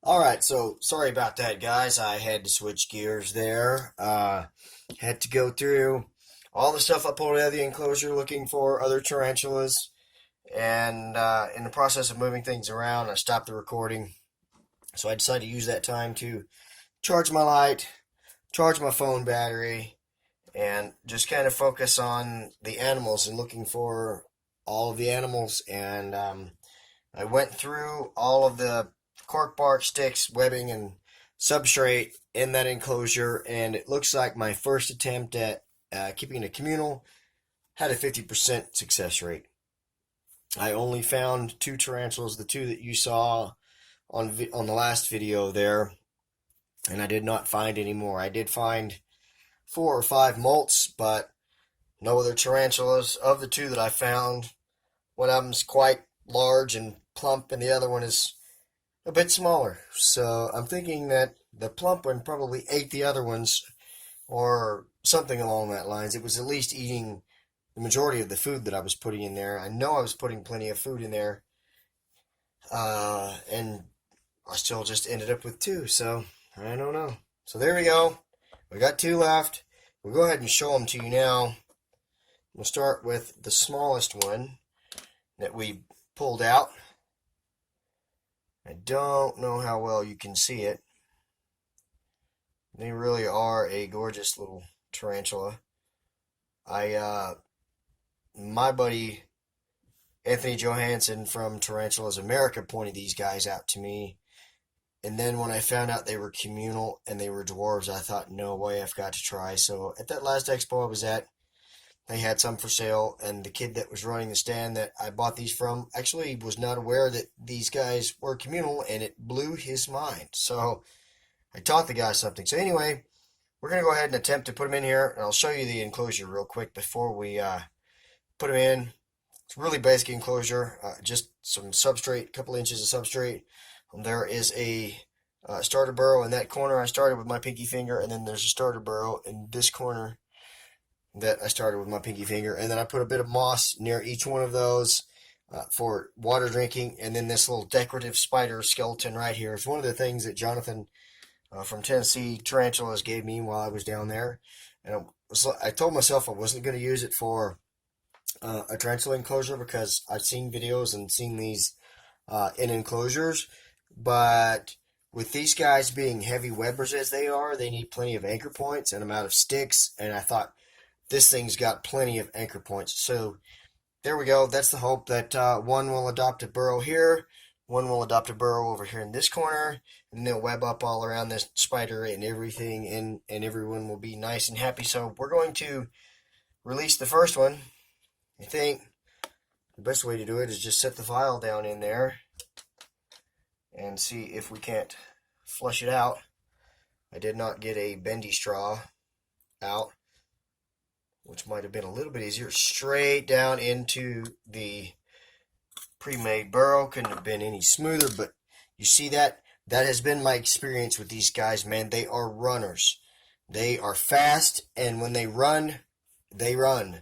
Alright, so sorry about that, guys. I had to switch gears there. Had to go through all the stuff I pulled out of the enclosure looking for other tarantulas. And in the process of moving things around, I stopped the recording. So I decided to use that time to charge my light, charge my phone battery, and just kind of focus on the animals and looking for all of the animals. And I went through all of the cork bark, sticks, webbing, and substrate in that enclosure, and it looks like my first attempt at keeping a communal had a 50% success rate. I only found two tarantulas, the two that you saw on the last video there, and I did not find any more. I did find 4 or 5 molts, but no other tarantulas. Of the two that I found, one of them's quite large and plump, and the other one is a bit smaller. So I'm thinking that the plump one probably ate the other ones or something along that lines. It was at least eating the majority of the food that I was putting in there. I know I was putting plenty of food in there, and I still just ended up with two. So I don't know. So there we go. We got two left. We'll go ahead and show them to you now. We'll start with the smallest one that we pulled out. I don't know how well you can see it. They really are a gorgeous little tarantula. My buddy Anthony Johansson from Tarantulas America pointed these guys out to me. And then when I found out they were communal and they were dwarves, I thought, no way, I've got to try. So at that last expo I was at, they had some for sale, and the kid that was running the stand that I bought these from actually was not aware that these guys were communal, and it blew his mind. So I taught the guy something. So anyway, we're going to go ahead and attempt to put them in here, and I'll show you the enclosure real quick before we put them in. It's a really basic enclosure, just some substrate, a couple inches of substrate. There is a starter burrow in that corner. I started with my pinky finger, and then there's a starter burrow in this corner that I started with my pinky finger, and then I put a bit of moss near each one of those for water drinking, and then this little decorative spider skeleton right here is one of the things that Jonathan from Tennessee Tarantulas gave me while I was down there, and I told myself I wasn't going to use it for a tarantula enclosure because I've seen videos and seen these in enclosures, but with these guys being heavy webbers as they are, they need plenty of anchor points, and I'm out of sticks, and I thought, this thing's got plenty of anchor points. So there we go. That's the hope that one will adopt a burrow here, one will adopt a burrow over here in this corner, and they'll web up all around this spider and everything, and everyone will be nice and happy. So we're going to release the first one. I think the best way to do it is just set the file down in there and see if we can't flush it out. I did not get a bendy straw out, which might have been a little bit easier. Straight down into the pre-made burrow. Couldn't have been any smoother, but you see that? That has been my experience with these guys, man. They are runners. They are fast, and when they run, they run.